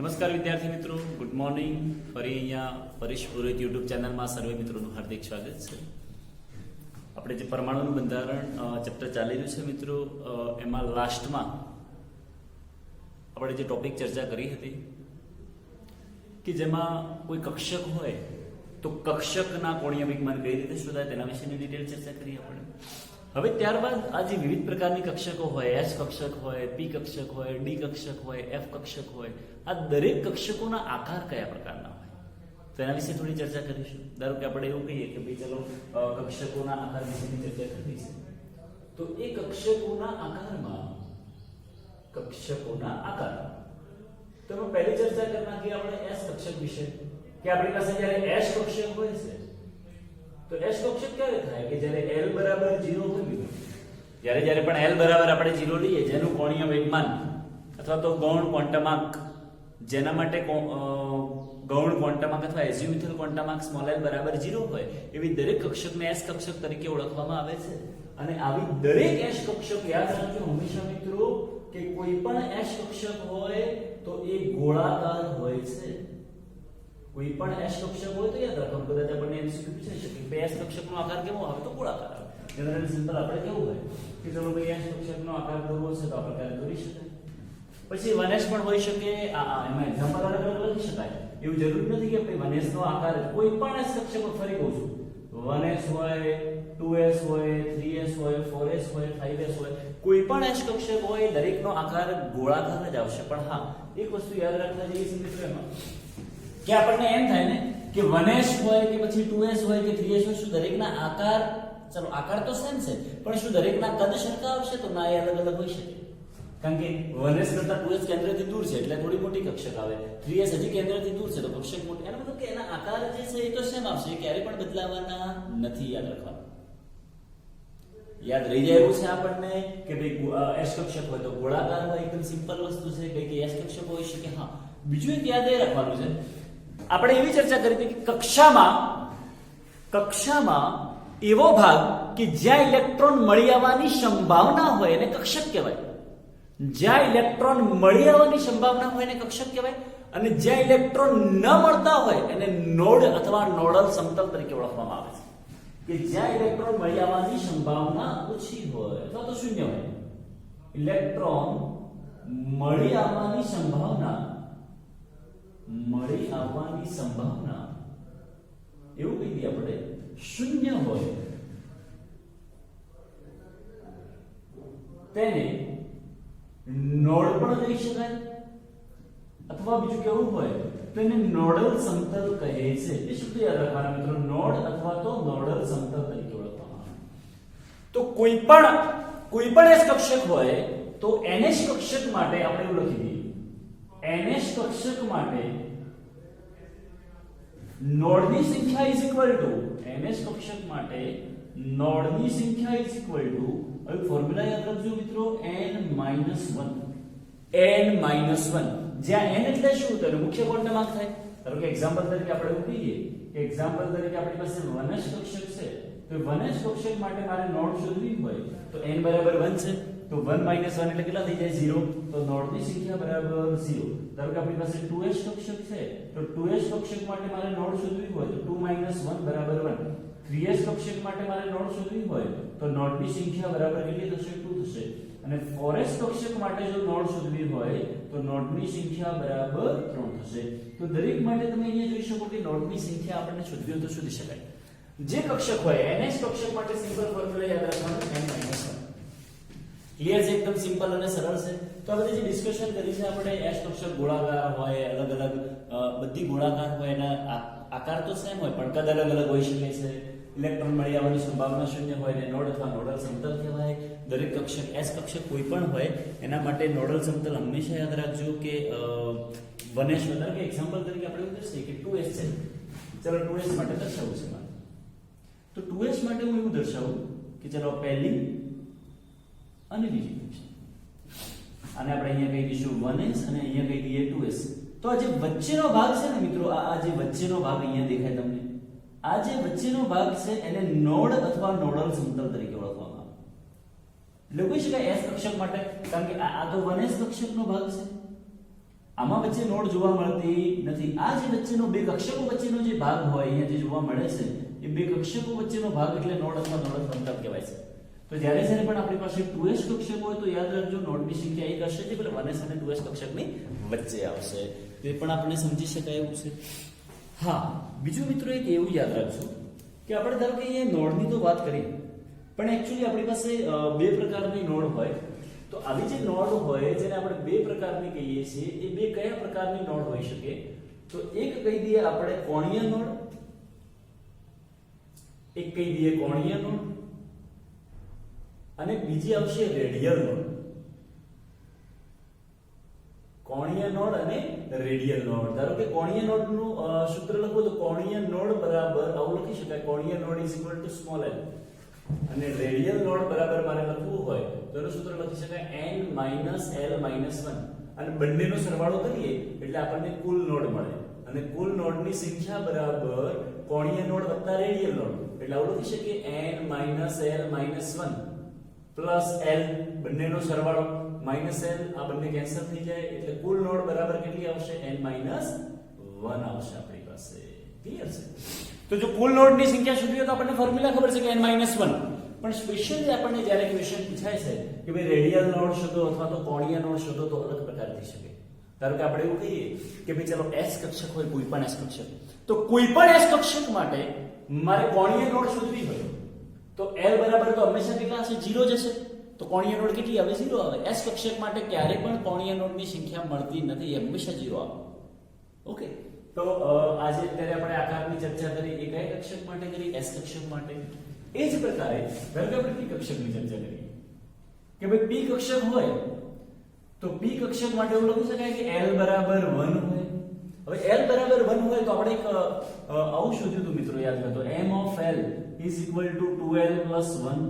નમસ્કાર વિદ્યાર્થી મિત્રો, ગુડ મોર્નિંગ. ફરી અહીંયા પરેશ પુરોહિત યુટ્યુબ ચેનલમાં સર્વે મિત્રોનું હાર્દિક સ્વાગત છે. આપણે જે પરમાણુનું બંધારણ ચેપ્ટર ચાલી રહ્યું છે મિત્રો, એમાં લાસ્ટમાં આપણે જે ટોપિક ચર્ચા કરી હતી કે જેમાં કોઈ કક્ષક હોય તો કક્ષકના કોણીય વિજ્ઞાન કઈ રીતે શોધાય તેના વિશેની ડિટેલ ચર્ચા કરી આપણે. હવે ત્યારબાદ આ જે વિવિધ પ્રકારની કક્ષકો હોય, એચ કક્ષક હોય, પી કક્ષક હોય, ડી કક્ષક હોય, એફ કક્ષક હોય, આ દરેક કક્ષકોના આકાર કયા પ્રકારના હોય તો એના વિશે થોડી ચર્ચા કરીશું. ધારો કે આપણે એવું કહીએ કે ભાઈ ચલો કક્ષકોના આકાર વિશેની ચર્ચા કરવી છે, તો એ કક્ષકોના આકાર તો એમાં પહેલી ચર્ચા કરી નાખીએ આપણે એસ કક્ષક વિશે કે આપણી પાસે જ્યારે એચ કક્ષક હોય છે તો એચ કક્ષક ક્યારે થાય કે જ્યારે l બરાબર 0 હોય. જ્યારે પણ l બરાબર આપણે 0 લઈએ, જેનું કોણીય વેગમાન અથવા તો ગૌણ ક્વોન્ટમાંક, જેના માટે ગૌણ ક્વોન્ટમાંક અથવા એઝિમ્યુથલ ક્વોન્ટમાંક સ્મોલ l બરાબર 0 હોય, એવી દરેક કક્ષકને એચ કક્ષક તરીકે ઓળખવામાં આવે છે. અને આવી દરેક એચ કક્ષક યાદ રાખજો હંમેશા મિત્રો કે કોઈ પણ એચ કક્ષક હોય તો એ ગોળાકાર હોય છે. કોઈ પણ એચ કક્ષક હોય તો યાદ રાખો, કદાચ આપણને એમસીક્યુ પૂછાઈ શકે કે એચ કક્ષકનો આકાર કેવો આવે તો ગોળાકાર આવે. જનરલ સિમ્પલ આપણે કેવું હોય કે ચલો ભાઈ એચ કક્ષકનો આકાર દોરવો છે તો આપણે ક્યારે દોરી શકાય. પછી 1s પણ હોઈ શકે, એમાં એક્ઝામ્પલ અલગ અલગ લખી શકાય. એવું જરૂર નથી કે ભાઈ 1s નો આકાર કોઈ પણ એચ કક્ષક ફરી કહું છું 1s હોય, 2s હોય, 3s હોય, 4s હોય, 5s હોય, કોઈ પણ એચ કક્ષક હોય દરેકનો આકાર ગોળાકાર જ આવશે. પણ હા, એક વસ્તુ યાદ રાખવા જેવી છે મિત્રો એમાં કે આપણને એમ થાય ને કે 1s હોય કે પછી 2s હોય કે 3s હોય, શું દરેકના આકાર, ચલો આકાર તો સેમ છે, પણ શું દરેકના કદ સરખા આવશે તો ના, એ અલગ અલગ હોઈ શકે. કારણ કે 1s કરતા 2s કેન્દ્રથી દૂર છે એટલે થોડી મોટી કક્ષક આવે, 3s હજી કેન્દ્રથી દૂર છે તો કક્ષક મોટી. એનો મતલબ કે એના આકાર જે છે એ તો સેમ આવશે, ક્યારે પણ બદલાવાના નથી. યાદ રાખવાનું, યાદ રહી જાય એવું છે આપણને કે ભાઈ એચ કક્ષક હોય તો ગોળાકાર હોય, એકદમ સિમ્પલ વસ્તુ છે કે એચ કક્ષક હોઈ શકે. હા, બીજું એક યાદ એ રાખવાનું છે, આપણે એવી ચર્ચા કરી હતી કે કક્ષામાં એવો ભાગ કે જ્યાં ઇલેક્ટ્રોન મળી આવવાની સંભાવના હોય એને કક્ષક કહેવાય. જ્યાં ઇલેક્ટ્રોન મળી આવવાની સંભાવના હોય એને કક્ષક કહેવાય, અને જ્યાં ઇલેક્ટ્રોન ન મળતા હોય એને નોડ અથવા નોડલ સમતલ તરીકે ઓળખવામાં આવે છે. કે જ્યાં ઇલેક્ટ્રોન મળી આવવાની સંભાવના ઓછી હોય અથવા તો શૂન્ય હોય, ઇલેક્ટ્રોન મળી આવવાની સંભાવના એવું કહી દઈએ આપણે શૂન્ય હોય, તેને નોડ પણ કહી શકાય, અથવા બીજું કેવું હોય તો એને નોડલ સમતલ કહે છે. એ શબ્દ યાદ રાખવાના મિત્રો, નોડ અથવા તો નોડલ સમતલ તરીકે ઓળખવામાં આવે. તો કોઈ પણ એચ કક્ષક હોય તો NH કક્ષક માટે આપણે એવું લખી દઈએ, NH કક્ષક માટે નોડની સંખ્યા ઇઝ ઇક્વલ ટુ, NH કક્ષક માટે નોડની સંખ્યા ઇઝ ઇક્વલ ટુ, હવે ફોર્મ્યુલા યાદ રાખજો મિત્રો, n-1, જ્યાં n એટલે શું, તો મુખ્ય ક્વોન્ટમાંક થાય. ધારો કે એક્ઝામ્પલ તરીકે આપણે એવું કહીએ કે એક્ઝામ્પલ તરીકે આપણી પાસે 1s કક્ષક છે, તો 1s કક્ષક માટે મારે નોડ શોધવી હોય તો n બરાબર 1 છે, તો 1 - 1 એટલે કેટલા થઈ જાય 0, તો નોડની સંખ્યા બરાબર 0. ધારો કે આપણી પાસે 2s કક્ષક છે, તો 2s કક્ષક માટે મારે નોડ શોધવી હોય તો 2 - 1 બરાબર 1. 3s કક્ષક માટે મારે નોડ શોધવી હોય તો નોડની સંખ્યા બરાબર કેટલી થશે, 2 થશે. અને 4s કક્ષક માટે જો નોડ શોધવી હોય તો નોડની સંખ્યા બરાબર 3 થશે. તો દરેક માટે તમે અહીંયા જોઈ શકો કે નોડની સંખ્યા આપણને શોધવી હોય તો શોધી શકાય. જે કક્ષક હોય NH કક્ષક માટે સિમ્પલ ફોર્મ્યુલા યાદ રાખવાનું, n-1. ક્લિયર છે, એકદમ સિમ્પલ અને સરળ છે. તો આ બધી જે ડિસ્કશન કરી છે આપણે, એચ કક્ષક ગોળાકાર હોય, અલગ અલગ બધી ગોળાકાર હોય, એના આકાર તો સેમ હોય પણ કદ અલગ અલગ હોઈ શકે છે. ઇલેક્ટ્રોન મળી આવવાની સંભાવના શૂન્ય હોય ને નોડ અથવા નોડલ સમતલ કહેવાય. દરેક કક્ષક એચ કક્ષક કોઈ પણ હોય એના માટે નોડલ સમતલ હંમેશા યાદ રાખજો કે 1s વધારે કે એક્ઝામ્પલ તરીકે આપણે એવું દર્શાવીએ કે 2s છે, ચલો 2s માટે દર્શાવવું છે મારે, તો 2s માટે હું એવું દર્શાવું કે ચલો પહેલી અને બીજી કક્ષક, અને આપણે અહીંયા કહી દઈશું 1s અને અહીંયા કહી દઈએ 2s. તો આ જે વચ્ચેનો ભાગ છે ને મિત્રો, આ જે વચ્ચેનો ભાગ અહીંયા દેખાય તમને, આ જે વચ્ચેનો ભાગ છે એને નોડ અથવા નોડલ સમતલ તરીકે ઓળખવામાં આવે. એટલે કહી શકાય એસ કક્ષક માટે, કારણ કે આ તો 1s કક્ષકનો ભાગ છે, આમાં વચ્ચે નોડ જોવા મળતી નથી. આ જે વચ્ચેનો બે કક્ષકો વચ્ચેનો જે ભાગ હોય અહીંયા જે જોવા મળે છે એ બે કક્ષકો વચ્ચેનો ભાગ એટલે નોડ અથવા નોડ અંતર કહેવાય છે. તો જ્યારે પણ આપણી પાસે 2s કક્ષક હોય તો યાદ રાખજો નોડની સંખ્યા એક હશે જે પેલા 1s અને 2s કક્ષકની વચ્ચે આવશે. તો એ પણ આપણે સમજી શકાય એવું છે. હા, બીજું મિત્રો એક એવું યાદ રાખજો કે આપણે ધારો કે અહીંયા નોડની તો વાત કરી પણ એકચ્યુઅલી આપણી પાસે બે પ્રકારની નોડ હોય. તો આવી જે નોડ હોય જેને આપણે બે પ્રકારની કહીએ છીએ એ બે કયા પ્રકારની નોડ હોઈ શકે? તો એક કહી દઈએ આપણે કોણીય નોડ, એક કહી દઈએ કોણીય નોડ અને બીજી આવશે રેડિયલ નોડ. કોણીય નોડ અને રેડિયલ નોડ. ધારો કે કોણીય નોડનું સૂત્ર લખો તો કોણીય નોડ બરાબર આવું લખી શકાય, કોણીય નોડ સ્મોલ l અને રેડિયલ નોડ બરાબર મારે લખવું હોય તો એનું સૂત્ર લખી શકાય n - l - 1 અને બંનેનો સરવાળો કરીએ એટલે આપણને કુલ નોડ મળે અને કુલ નોડની સંખ્યા બરાબર કોણીય નોડ વત્તા રેડિયલ નોડ એટલે આવું લખી શકીએ n - l - 1 પ્લસ l બંનેનો સરવાળો માઈનસ l આ બંને કેન્સલ થઈ જાય એટલે કુલ નોડ બરાબર કેટલી આવશે n - 1 આવશે આપણી પાસે. ક્લિયર છે? તો જો કુલ નોડની સંખ્યા શોધવી હોય તો આપણને ફોર્મ્યુલા ખબર છે કે n - 1 પણ સ્પેશિયલી આપણને જ્યારે ક્વેશ્ચન પૂછાય છે કે ભાઈ રેડિયલ નોડ શોધો અથવા તો કોણીય નોડ શોધો તો અલગ પ્રકાર થઈ શકે. ધારો કે આપણે એવું કહીએ કે ભાઈ ચલો s કક્ષક હોય કોઈ પણ s કક્ષક તો કોઈ પણ s કક્ષક માટે મારે કોણીય નોડ શોધવી હોય તો l બરાબર તો હંમેશા કેટલા હશે? 0 જ હશે. તો કોણીય નોડ કેટલી આવે? 0 આવે. s કક્ષક માટે ક્યારે પણ કોણીય નોડની સંખ્યા મળતી નથી, હંમેશા 0 આવે. ઓકે, તો આજે અત્યારે આપણે આકારની ચર્ચા કરી એ કયા કક્ષક માટે કરી? s કક્ષક માટે. એ જ પ્રકારે ધારો કે આપણે p કક્ષકની ચર્ચા કરીએ કે ભાઈ p કક્ષક હોય તો p કક્ષક માટે એવું લખી શકાય કે l બરાબર 1 હોય. હવે l બરાબર 1 હોય તો આપણે એક આવું શોધ્યું હતું મિત્રો, યાદ કરો. m of l is equal to 2l plus 1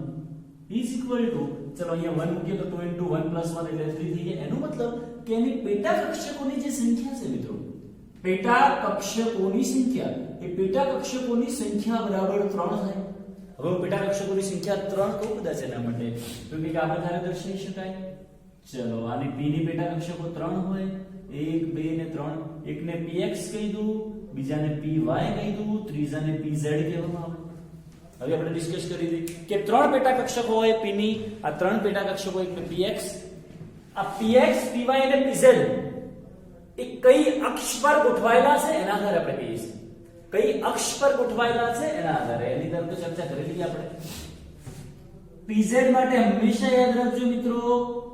is equal to, ચલો અહીંયા 1 મૂકીએ તો 2 into 1 plus 1 એટલે 3 થઈ જાય. એનો મતલબ કે એની પેટા કક્ષકોની જે સંખ્યા છે મિત્રો, પેટા કક્ષકોની સંખ્યા એ પેટા કક્ષકોની સંખ્યા બરાબર 3 થાય. હવે પેટા કક્ષકોની સંખ્યા 3 કહું કદાચ એના માટે તો કે આપણે ધારે દર્શાવી શકાય. ચલો આને p ની પેટા કક્ષકો 3 હોય, 1 2 ને 3, એકને px કહી દઉં, બીજાને py કહી દઉં, ત્રીજાને pz કહેવામાં આવે. હવે આપણે ડિસ્કસ કરી દઈએ કે 3 પેટા કક્ષકો હોય p ની, આ 3 પેટા કક્ષકો એકને px, આ px py અને pz એ કઈ અક્ષ પર ગોઠવાયેલા છે એના આધારે આપણે કહીએ છીએ. કઈ અક્ષ પર ગોઠવાયેલા છે એના આધારે એની તરફ ચર્ચા કરી લીધી આપણે. pz માટે હંમેશા યાદ રાખજો મિત્રો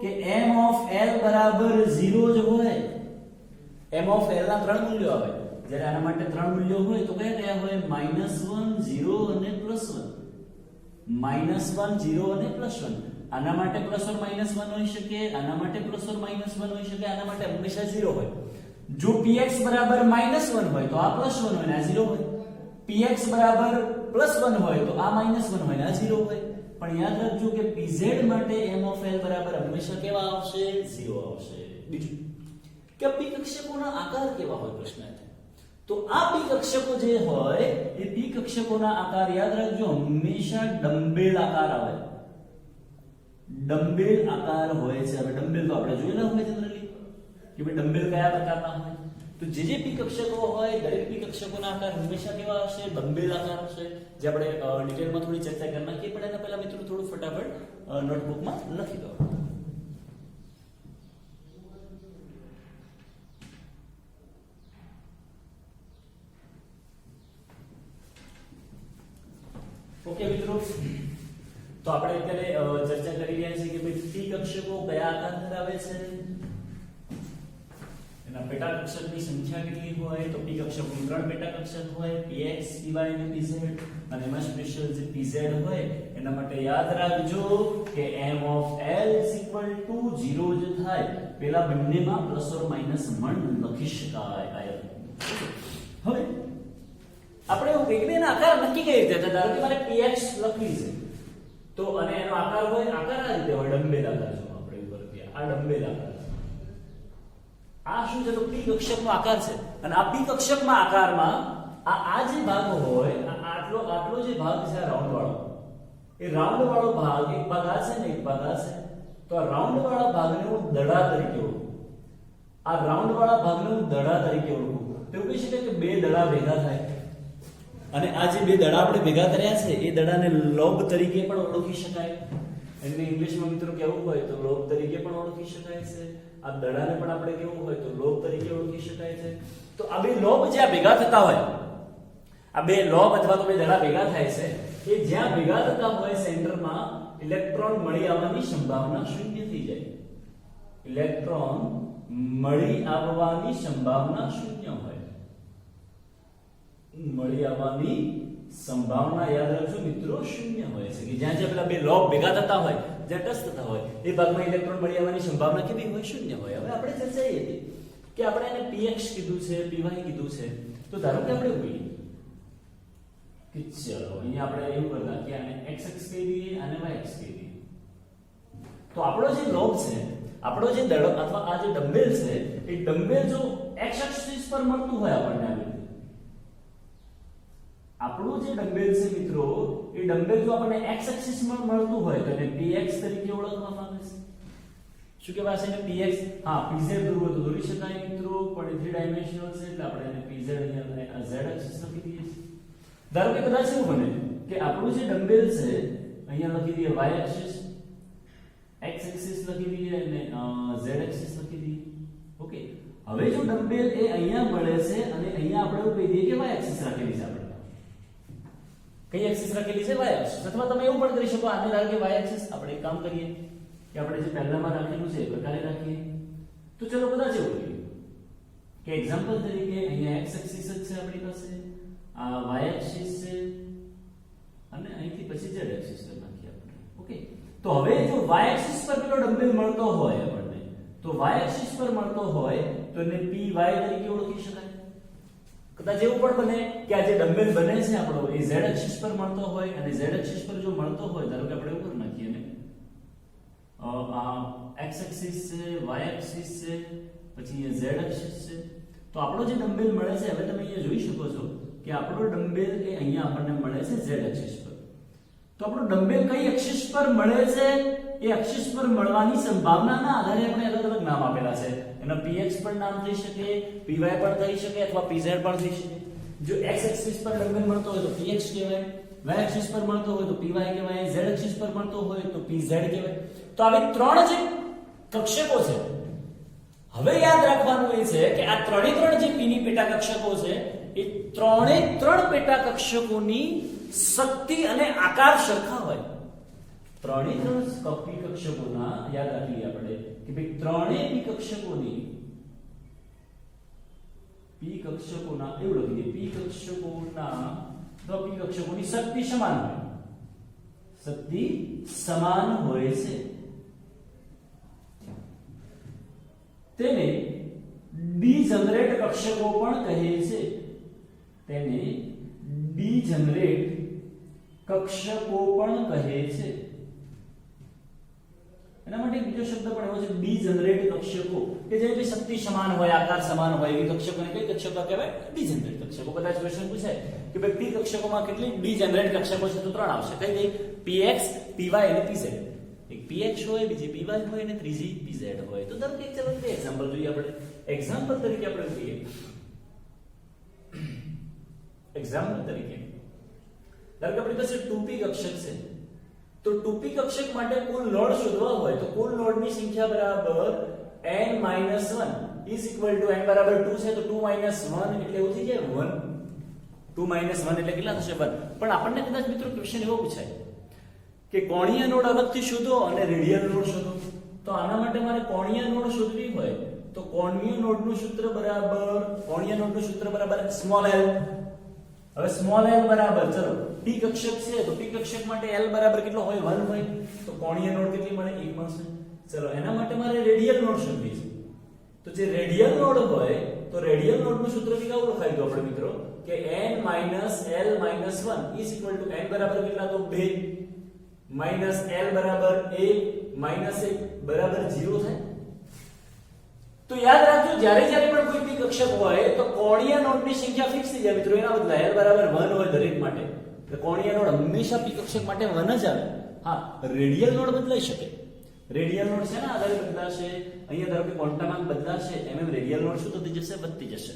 કે m of l બરાબર 0 જ હોય. m of l ના 3 મૂલ્યો આવે. જ્યારે આના માટે 3 મૂલ્યો હોય તો કયા કયા હોય? -1 0 અને +1. -1 0 અને +1. આના માટે +or -1 હોઈ શકે, આના માટે +or -1 હોઈ શકે, આના માટે હંમેશા 0 હોય. જો px બરાબર -1 હોય તો આ +1 હોય ને આ 0 હોય. px બરાબર +1 હોય તો આ -1 હોય ને આ 0 હોય. પણ યાદ રાખજો કે pz માટે m of l બરાબર હંમેશા કેવા આવશે? 0 આવશે. બીજું કે p કક્ષકોના આકાર કેવા હોય પ્રશ્ન છે. તો આ p કક્ષકો જે હોય એ p કક્ષકોના આકાર યાદ રાખજો હંમેશા ડમ્બેલ આકાર આવે. ડમ્બેલ આકાર હોય છે. હવે ડમ્બેલ તો આપણે જોયેલા હોય જનરલી કે ભાઈ ડમ્બેલ કયા પ્રકારના હોય. તો જે p કક્ષકો હોય દરેક p કક્ષકોના આકાર હંમેશા કેવા હશે? ડમ્બેલ આકાર હશે. જે આપણે ડિટેલમાં થોડી ચર્ચા કરી નાખીએ પણ એના પહેલા મિત્રો થોડું ફટાફટ નોટબુકમાં લખી દો. ઓકે મિત્રો, તો આપણે અત્યારે ચર્ચા કરી રહ્યા છીએ કે ભાઈ p કક્ષકો કયા આકાર ધરાવે છે, એના પેટા કક્ષકની સંખ્યા કેટલી હોય. તો p કક્ષકોની 3 પેટા કક્ષક હોય, px py અને pz, અને એમાં સ્પેશિયલ જે pz હોય એના માટે યાદ રાખજો કે m of l = 0 જ થાય. પેલા બંનેમાં +or -1 લખી શકાય. હવે આપણે એવું કહીએ કે એના આકાર નક્કી કઈ રીતે થાય. ધારો કે મારે px લખવી છે તો અને એનો આકાર હોય, આકાર આ રીતે હોય ડમ્બેલ આકાર. જો આપણે ઉપર કે આ ડમ્બેલ આકાર, આ શું છે? તો p કક્ષકનો આકાર છે અને આ p કક્ષકમાં આકારમાં આ જે ભાગ હોય આટલો જે ભાગ છે રાઉન્ડ વાળો, એ રાઉન્ડ વાળો ભાગ એક ભાગ આ છે ને એક ભાગ આ છે. તો આ રાઉન્ડ વાળા ભાગને હું દડા તરીકે ઓળખું. આ રાઉન્ડ વાળા ભાગને હું દડા તરીકે ઓળખું. તો એવું કહી શકાય કે બે દડા ભેગા થાય અને આ જે બે દડા આપણે ભેગા કર્યા છે એ દડાને લોબ તરીકે પણ ઓળખી શકાય. એને ઇંગ્લિશમાં મિત્રો કેવું હોય તો લોબ તરીકે પણ ઓળખી શકાય છે. આ દડાને પણ આપણે કેવું હોય તો લોબ તરીકે ઓળખી શકાય છે. તો આ બે લોબ જ્યાં ભેગા થતા હોય, આ બે લોબ અથવા તો બે દડા ભેગા થાય છે, એ જ્યાં ભેગા થતા હોય સેન્ટરમાં ઇલેક્ટ્રોન મળી આવવાની સંભાવના શૂન્ય થઈ જાય. ઇલેક્ટ્રોન મળી આવવાની સંભાવના શૂન્ય હોય. મળી આવવાની સંભાવના યાદ રાખજો મિત્રો શૂન્ય હોય છે કે જ્યાં જ્યાં પેલા બે લોબ ભેગા થતા હોય, જ્યાં ટચ થતા હોય એ ભાગમાં ઇલેક્ટ્રોન મળી આવવાની સંભાવના કેવી હોય? શૂન્ય હોય. હવે આપણે ચર્ચા એ હતી કે આપણે એને px કીધું છે, py કીધું છે, તો ધારો કે આપણે એવું કે ચલો અહીંયા આપણે એવું કરતા કે આને x અક્ષ કહી દઈએ અને y અક્ષ કહી દઈએ. તો આપણો જે લોબ છે, આપણો જે દડો અથવા આ જે ડમ્બેલ છે, એ ડમ્બેલ જો x અક્ષ પર મળતું હોય આપણને આવી રીતે, આપણું જે ડમ્બેલ છે મિત્રો, એ ડમ્બેલ જો આપણને x એક્સિસ માં મળતું હોય તો એને px તરીકે ઓળખવામાં આવે છે. શું કહેવાય છે એને? px. હા, pz દોરવું તો દોરી શકાય મિત્રો, પણ 3 ડાયમેન્શનલ છે એટલે આપણે એને pz અહીંયા z એક્સિસ લખી દઈએ છીએ. ધારો કે કદાચ એવું બને કે આપણું જે ડમ્બેલ છે અહીંયા લખી દઈએ y એક્સિસ, x એક્સિસ લખી દઈએ અને z એક્સિસ લખી દઈએ. ઓકે, હવે જો ડમ્બેલ એ અહીંયા મળે છે અને અહીંયા આપણે એવું કહી દઈએ કે y એક્સિસ રાખેલી છે. આપણે કઈ એક્સિસ રાખેલી છે? y axis. અથવા તમે એવું પણ કરી શકો, આને ધારો કે y એક્સિસ, આપણે એક કામ કરીએ કે આપણે જે પહેલામાં રાખેલું છે એ પ્રકારે રાખીએ. તો ચલો કદાચ એવું કરીએ કે એક્ઝામ્પલ તરીકે અહીંયા x એક્સિસ જ છે આપણી પાસે, આ y એક્સિસ છે અને અહીંથી પછી z એક્સિસ પર નાખીએ આપણે. ઓકે, તો હવે જો y એક્સિસ પર પેલો ડમ્બેલ મળતો હોય આપણને, તો y એક્સિસ પર મળતો હોય તો એને py તરીકે ઓળખી શકાય. કદાચ એવું પણ બને કે આ જે ડમ્બેલ બને છે આપણો એ z એક્સિસ પર મળતો હોય અને z એક્સિસ પર જો મળતો હોય, ધારો કે આપણે એવું કરી નાખીએ ને આ x એક્સિસ છે, y એક્સિસ છે, પછી એ z એક્સિસ છે, તો આપણો જે ડમ્બેલ મળે છે, હવે તમે અહીંયા જોઈ શકો છો કે આપણો ડમ્બેલ એ અહીંયા આપણને મળે છે z એક્સિસ પર. તો આપણો ડમ્બેલ કઈ એક્સિસ પર મળે છે એ એક્સિસ પર મળવાની સંભાવનાના આધારે આપણે અલગ અલગ નામ આપેલા છે. એનો px પણ નામ થઈ શકે, py પણ થઈ શકે અથવા pz પણ થઈ શકે. જો x એક્સિસ પર ડમ્બેલ મળતો હોય તો px કહેવાય, y એક્સિસ પર મળતો હોય તો py કહેવાય, z એક્સિસ પર મળતો હોય તો pz કહેવાય. તો આવી ત્રણ જે કક્ષકો છે, હવે યાદ રાખવાનું એ છે કે આ ત્રણે ત્રણ જે p ની પેટા કક્ષકો છે એ ત્રણે ત્રણ પેટા કક્ષકોની શક્તિ અને આકાર સરખા હોય. ત્રણે ત્રણ p કક્ષકોના યાદ રાખીએ આપણે કે ભાઈ ત્રણે p કક્ષકોની એવું લખી દઈએ p કક્ષકોની શક્તિ સમાન હોય. શક્તિ સમાન હોય છે. તેને ડીજનરેટ કક્ષકો પણ કહે છે. તેને ડીજનરેટ કક્ષકો પણ કહે છે. એના માટે બીજો શબ્દ પણ એવો છે ડીજનરેટ કક્ષકો, કે જેની શક્તિ સમાન હોય, આકાર સમાન હોય એવી કક્ષકોને કઈ કક્ષકો કહેવાય? ડીજનરેટ કક્ષકો. કદાચ ક્વેશ્ચન પૂછાય કે ભાઈ p કક્ષકોમાં કેટલી ડીજનરેટ કક્ષકો છે, તો ત્રણ આવશે. કઈ કઈ? px, py અને pz. એક px હોય, બીજી py હોય અને ત્રીજી pz હોય. તો ધારો કે ચલો બે એક્ઝામ્પલ જોઈએ આપણે. એક્ઝામ્પલ તરીકે આપણે જોઈએ, એક્ઝામ્પલ તરીકે ધારો કે આપણી પાસે 2p કક્ષક છે. તો 2p કક્ષક માટે કુલ લોડ શોધવા હોય તો કુલ લોડની સંખ્યા બરાબર n - 1 is equal to n બરાબર 2 છે તો 2 - 1 એટલે એવું થઈ જાય 1. 2 - 1 એટલે કેટલા થશે? 1. પણ આપણને કદાચ મિત્રો ક્વેશ્ચન એવો પૂછાય કે કોણીય નોડ અલગથી શોધો અને રેડિયલ નોડ શોધો. તો આના માટે મારે કોણીય નોડ શોધવી હોય તો કોણીય નોડનું સૂત્ર બરાબર સ્મોલ l. હવે સ્મોલ l બરાબર ચલો p કક્ષક છે તો p કક્ષક માટે l બરાબર કેટલો હોય? 1 હોય. તો કોણીય નોડ કેટલી મળે? 1 મળશે. ચલો એના માટે મારે રેડિયલ નોડ શોધવી છે. તો જે રેડિયલ નોડ હોય તો રેડિયલ નોડનું સૂત્ર કેવું લખાઈ દો આપણે મિત્રો કે n - l - 1 is equal to n બરાબર કેટલા? તો 2 minus l બરાબર 1 minus 1 બરાબર 0 થાય. તો યાદ રાખજો જ્યારે પણ કોઈ p કક્ષક હોય તો કોણીય નોડની સંખ્યા ફિક્સ થઈ જાય મિત્રો. એના બદલે l બરાબર 1 હોય દરેક માટે. તો કોણીય નોડ હંમેશા p કક્ષક માટે 1 જ આવે. હા, રેડિયલ નોડ બદલાઈ શકે. રેડિયલ નોડ છે ને આધારે બદલાશે, અહીંયા ધારો કે ક્વોન્ટમાંક બદલાશે એમ રેડિયલ નોડ શું થતી જશે? વધતી જશે.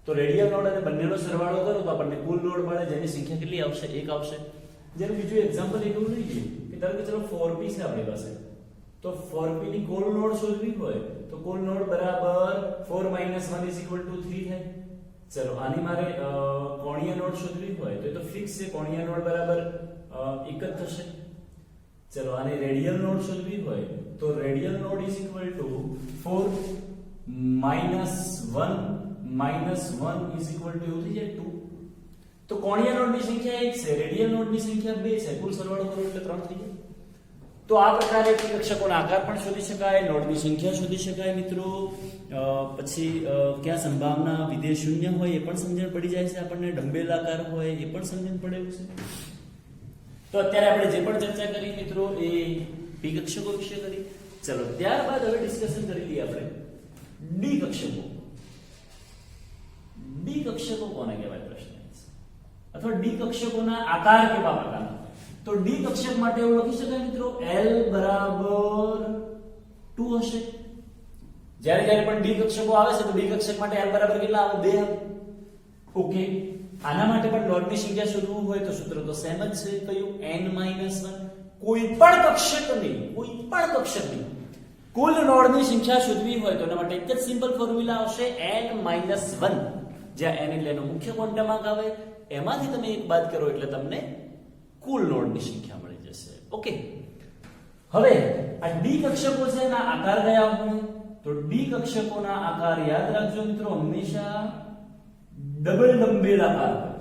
તો રેડિયલ નોડ અને બંનેનો સરવાળો કરો તો આપણને કુલ નોડ મળે, જેની સંખ્યા કેટલી આવશે? 1 આવશે. જેનું બીજું એક્ઝામ્પલ એવું લઈએ કે ધારો કે ચલો 4p છે આપણી પાસે, તો 4p ની કુલ નોડ શોધવી હોય તો કુલ નોડ બરાબર 4 - 1 = 3 થાય. ચલો આની મારે કોણીય નોડ શોધવી હોય તો એ તો ફિક્સ છે, કોણીય નોડ બરાબર 1 જ થશે. ચલો આને રેડિયલ નોડ શોધવી હોય તો રેડિયલ નોડ = 4 - 1 - 1 એવું થઈ જાય 2. તો કોણીય નોડની સંખ્યા 1 છે, રેડિયલ નોડની સંખ્યા 2 છે, કુલ સરવાળો કરો એટલે 3 થઈ જાય. તો આ પ્રકારે કક્ષકોનો આકાર પણ શોધી શકાય, નોડની સંખ્યા શોધી શકાય મિત્રો. પછી ક્યાં સંભાવના વિધેય શૂન્ય હોય એ પણ સમજણ પડી જાય છે આપણને, ડંબેલ આકાર હોય એ પણ સમજણ પડે છે. તો અત્યારે આપણે જે પણ ચર્ચા કરી મિત્રો એ પી કક્ષકો વિશે કરી. ચલો ત્યારબાદ હવે ડિસ્કશન કરી લઈએ આપણે ડી કક્ષકો. ડી કક્ષકો કોને કહેવાય પ્રશ્ન અથવા ડી કક્ષકોના આકાર કેવા પ્રકારના? તો ડી કક્ષક માટે એવું લખી શકાય મિત્રો L બરાબર 2 હશે. જ્યારે પણ ડી કક્ષકો આવે છે તો ડી કક્ષક માટે L બરાબર કેટલા આવે? 2 આવે. ઓકે, આના માટે પણ નોડની સંખ્યા શોધવું હોય તો સૂત્ર તો સેમ જ છે. કયું? n-1. કોઈ પણ કક્ષકની કુલ નોડની સંખ્યા શોધવી હોય તો એના માટે એક જ સિમ્પલ ફોર્મ્યુલા આવશે n-1, જ્યાં n એટલે એનો મુખ્ય ક્વોન્ટમાંક આવે, એમાંથી તમે એક બાદ કરો એટલે તમને કુલ નોડની સંખ્યા મળી જશે. ઓકે, હવે આ ડી કક્ષકો છે એના આકાર કયા હોય? તો ડી કક્ષકોના આકાર યાદ રાખજો મિત્રો, હંમેશા ડબલ ડમ્બેલ આકાર હોય.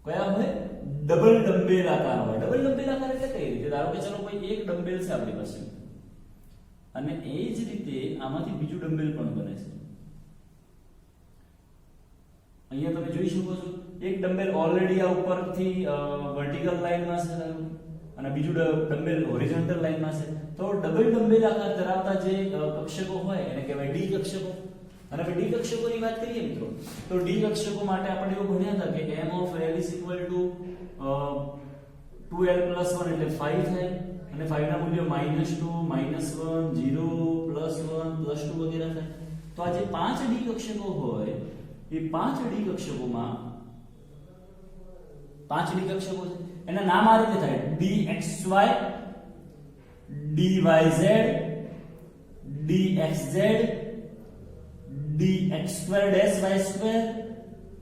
કયા હોય? ડબલ ડમ્બેલ આકાર હોય. ડબલ ડમ્બેલ આકાર એટલે કઈ રીતે? ધારો કે ચલો કોઈ એક ડમ્બેલ છે આપણી પાસે અને એ જ રીતે આમાંથી બીજું ડમ્બેલ પણ બને છે. અહીંયા તમે જોઈ શકો છો એક ડમ્બેલ ઓલરેડી આ ઉપરથી વર્ટિકલ લાઈનમાં છે અને બીજું ડમ્બેલ હોરિઝોન્ટલ લાઈનમાં છે. તો ડબલ ડમ્બેલ આકાર ધરાવતા જે કક્ષકો હોય એને કહેવાય ડી કક્ષકો. અને હવે ડી કક્ષકોની વાત કરીએ મિત્રો તો ડી કક્ષકો માટે આપણે એવું ભણ્યા હતા કે m of l = 2l + 1 એટલે 5 થાય અને 5 ના મૂલ્યો -2 -1 0 +1 +2 વગેરે થાય. તો આ જે 5 ડી કક્ષકો હોય એ 5 ડી કક્ષકોમાં 5 ડી કક્ષકો છે એના નામ આ રીતે થાય: dxy, dyz, dxz, dx2-y2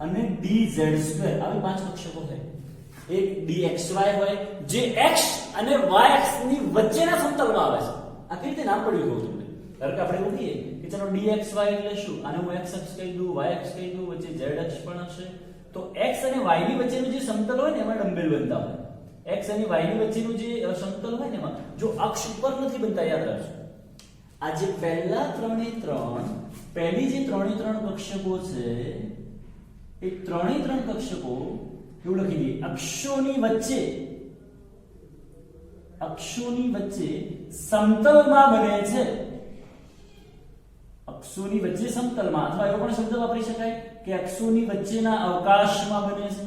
અને dz2. આવી 5 કક્ષકો છે. એક dxy હોય જે x અને y અક્ષ ની વચ્ચેના સમતલમાં આવે છે. આ કેવી રીતે નામ પડ્યું કહું તમને. ધારો કે આપણે એવું કહીએ કે ચલો dxy એટલે શું? આને હું x અક્ષ કહી દઉં, y અક્ષ કહી દઉં, વચ્ચે z અક્ષ પણ હશે. તો x અને y ની વચ્ચેનું જે સમતલ હોય ને એમાં ડમ્બેલ બનતા હોય. x અને y ની વચ્ચેનું જે સમતલ હોય ને એમાં જો અક્ષ ઉપર નથી બનતા, યાદ રાખજો. આ જે પહેલી જે 3 કક્ષકો છે એ 3 કક્ષકો એવું લખી દઈએ અક્ષોની વચ્ચે સમતલમાં બને છે. અક્ષોની વચ્ચે સમતલમાં, અથવા એવો પણ શબ્દ વાપરી શકાય કે અક્ષોની વચ્ચેના અવકાશમાં બને છે.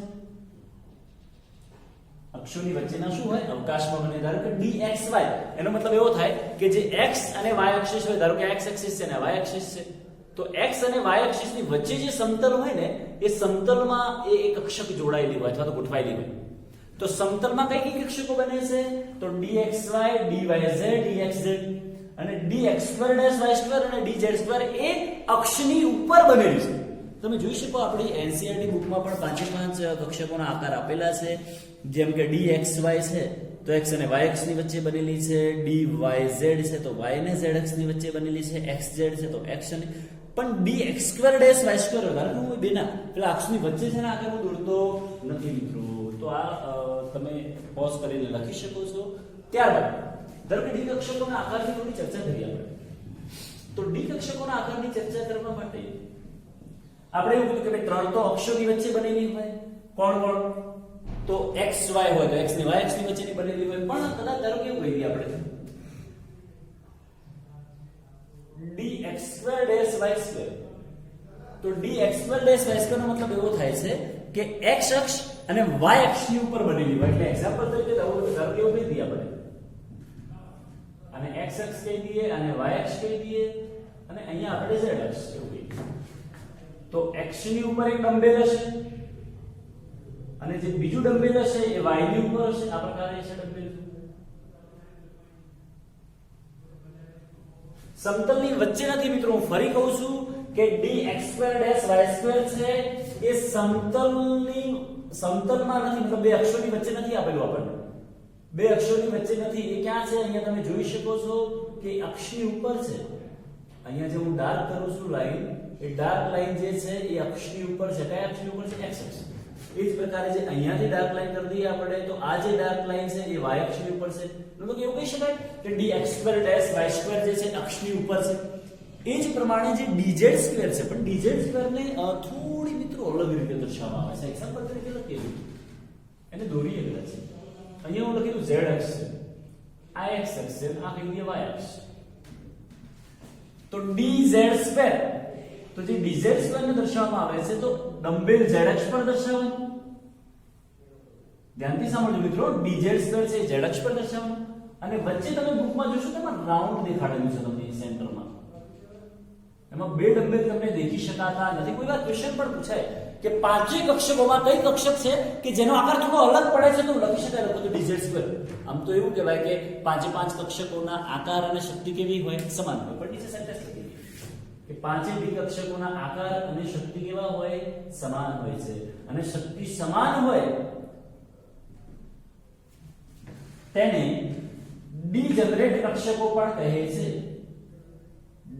અક્ષોની વચ્ચેના શું હોય? અવકાશમાં બને. ધારો કે dxy એનો મતલબ એવો થાય કે જે x અને y એક્સિસ હોય, ધારો કે x એક્સિસ છે અને y એક્સિસ છે, તો x અને y એક્સિસ ની વચ્ચે જે સમતલ હોય ને એ સમતલમાં એ એક કક્ષક જોડાયેલી હોય અથવા તો ગોઠવાયેલી હોય. તો સમતલમાં કઈ કક્ષકો બને છે? તો dxy, dyz, dxz અને dx2-y2 અને dz2 એ અક્ષની ઉપર બનેલી છે. તમે જોઈ શકો આપણી એનસીઈઆરટી બુકમાં પણ 5 કક્ષકોના આકાર આપેલા છે. જેમ કે dxy છે તો x અને y અક્ષની વચ્ચે બનેલી છે, dyz છે તો y અને z અક્ષની વચ્ચે બનેલી છે, xz છે તો x અને પણ dx2-y2 ધારો કે બેના પેલા અક્ષની વચ્ચે છે ને આકાર હું દોરતો નથી મિત્રો. તો આ તમે પોઝ કરીને લખી શકો છો. ત્યારબાદ ધારો કે ડી કક્ષકોના આકારની થોડી ચર્ચા કરીએ આપણે. તો ડી કક્ષકોના આકારની ચર્ચા કરવા માટે આપણે એવું કીધું કે ભાઈ 3 તો અક્ષોની વચ્ચે બનેલી હોય. કોણ તો x y હોય તો x ની y અક્ષની વચ્ચેની બનેલી હોય. પણ કદાચ ધારો કે એવું કહીએ આપણે dx2-y2 તો dx2-y2 નો મતલબ એવો થાય છે કે x અક્ષ અને y અક્ષની ઉપર બનેલી હોય. એટલે એક્ઝામ્પલ તરીકે ધારો કે એવું કહી દઈએ આપણે અને x અક્ષ કહી દઈએ અને y અક્ષ કહી દઈએ અને અહીંયા આપણે z અક્ષ એવું કહીએ. તો x ની ઉપર એક ડમ્બેલ હશે અને જે બીજું ડમ્બેલ હશે એ y ની ઉપર હશે. આ પ્રકારે છે ડમ્બેલ. સમતલની વચ્ચે નથી મિત્રો, હું ફરી કહું છું કે dx2 y2 છે એ સમતલમાં નથી, મતલબ બે અક્ષોની વચ્ચે નથી આપેલું આપણને. બે અક્ષોની વચ્ચે નથી. એ ક્યાં છે? અહીંયા તમે જોઈ શકો છો કે અક્ષની ઉપર છે. અહીંયા જે હું ડાર્ક કરું છું લાઈન, એ ડાર્ક લાઈન જે છે એ અક્ષની ઉપર છે. કયા અક્ષની ઉપર છે? x અક્ષ. એ જ પ્રકારે જે અહીંયાથી ડાર્ક લાઈન કરી દઈએ આપણે, તો આ જે ડાર્ક લાઈન છે એ y અક્ષની ઉપર છે. મતલબ એવું કહી શકાય કે dx2 y2 જે છે અક્ષની ઉપર છે. એ જ પ્રમાણે જે dz2 છે, પણ dz2 ને થોડી મિત્રો અલગ રીતે દર્શાવવામાં આવે છે. એક્ઝામ્પલ તરીકે લખીએ, એને દોરીએ કદાચ. અહીંયા હું લખી દઉં z અક્ષ છે, આ x અક્ષ છે, આ કહી દઈએ y અક્ષ. તો dz2, તો જે dz2 ને દર્શાવવામાં આવે છે તો ડમ્બેલ z અક્ષ પર દર્શાવવાનું. ધ્યાનથી સાંભળજો મિત્રો, dz2 છે z અક્ષ પર દર્શાવવાનું. અને વચ્ચે તમે બુકમાં જોશો તો એમાં રાઉન્ડ દેખાડેલું છે તમને સેન્ટરમાં. એમાં બે ડમ્બેલ તમને દેખી શકાતા નથી. કોઈ વાર ક્વેશ્ચન પણ પૂછાય કે પાંચેય કક્ષકોમાં કઈ કક્ષક છે કે જેનો આકાર થોડો અલગ પડે છે, તો લખી શકાય લખો તો dz2. આમ તો એવું કહેવાય કે પાંચે પાંચ કક્ષકોના આકાર અને શક્તિ કેવી હોય? સમાન હોય. પણ નીચે સેન્ટેન્સ લખી કે પાંચેય બી કક્ષકોના આકાર અને શક્તિ કેવા હોય? સમાન હોય છે. અને શક્તિ સમાન હોય તેને ડીજનરેટ કક્ષકો પણ કહે છે.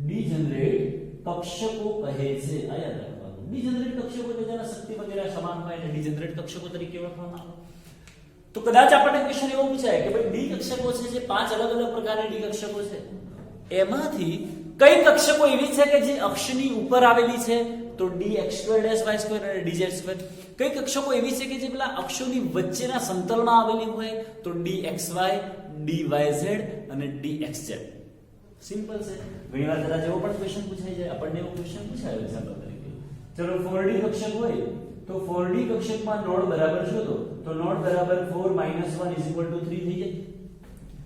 ડીજનરેટ કક્ષકો કહે છે. આ યાદ રાખવાનું. ડીજનરેટ કક્ષકો કે જેના શક્તિ વગેરે સમાન હોય એને ડીજનરેટ કક્ષકો તરીકે ઓળખવામાં આવે. તો કદાચ આપણને ક્વેશ્ચન એવો પૂછાય કે ભાઈ ડી કક્ષકો છે જે પાંચ અલગ અલગ પ્રકારના ડી કક્ષકો છે, એમાંથી કઈ કક્ષકો એવી છે કે જે અક્ષની ઉપર આવેલી છે? તો dx2 y2 અને dz2. કઈ કક્ષકો એવી છે કે જે પેલા અક્ષોની વચ્ચેના સમતલમાં આવેલી હોય? તો dxy, dyz અને dxz. સિમ્પલ છે. ઘણીવાર કદાચ એવો પણ ક્વેશ્ચન પૂછાઈ જાય, આપણને એવો ક્વેશ્ચન પૂછાયો એક્ઝામ્પલ તરીકે. ચલો 4D કક્ષક હોય તો 4D કક્ષકમાં નોડ બરાબર શોધો. તો નોડ બરાબર 4 - 1 = 3 થઈ જાય.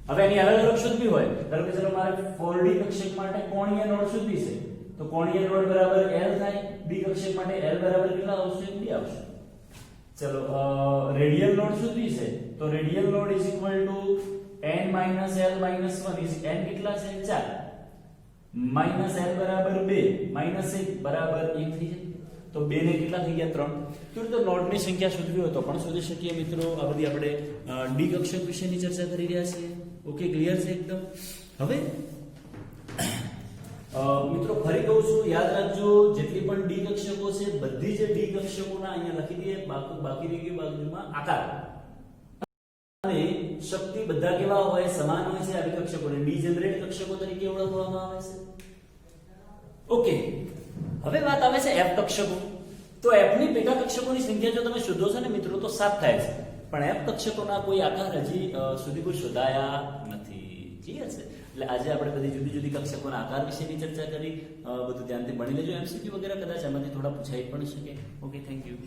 હવે એની અલગ અલગ શોધવી હોય, ધારો કે ચલો મારે 4D કક્ષક માટે કોણીય નોડ શોધવી છે, તો કોણીય નોડ બરાબર L થાય. D કક્ષક માટે L બરાબર કેટલા આવશે? 2 આવશે. ચલો રેડિયલ નોડ શોધવી છે, તો radial node n - L - 1 n કેટલા છે? 4 -L બરાબર 2 -1 બરાબર 1 થઈ જાય. તો 2 ને કેટલા થઈ ગયા? 3. તો રીતે નોડની સંખ્યા શોધવી હોય તો પણ શોધી શકીએ મિત્રો. આ બધી આપણે ડી કક્ષક વિશેની ચર્ચા કરી રહ્યા છીએ. ઓકે, ક્લિયર છે એકદમ? હવે મિત્રો ફરી કહું છું, યાદ રાખજો જેટલી પણ ડી કક્ષકો છે બધી જ ડી કક્ષકોના અહીંયા લખી દઈએ. બાકી રહી ગયું બાજુમાં આકાર અને શક્તિ બધા કેવા હોય? સમાન હોય છે. આવી કક્ષકોને ડીજનરેટ કક્ષકો તરીકે ઓળખવામાં આવે છે. ઓકે, હવે વાત આવે છે f કક્ષકો. તો f ની પેટા કક્ષકોની સંખ્યા જો તમે શોધો છો ને મિત્રો તો 7 થાય છે. પણ f કક્ષકોના કોઈ આકાર હજી સુધી કોઈ શોધાયા નથી. ક્લિયર છે? એટલે આજે આપણે બધી જુદી જુદી કક્ષકોના આકાર વિશેની ચર્ચા કરી. બધું ધ્યાનથી ભણી લેજો. MCQ વગેરે કદાચ આમાંથી થોડા પૂછાઈ પણ શકે. Okay, thank you.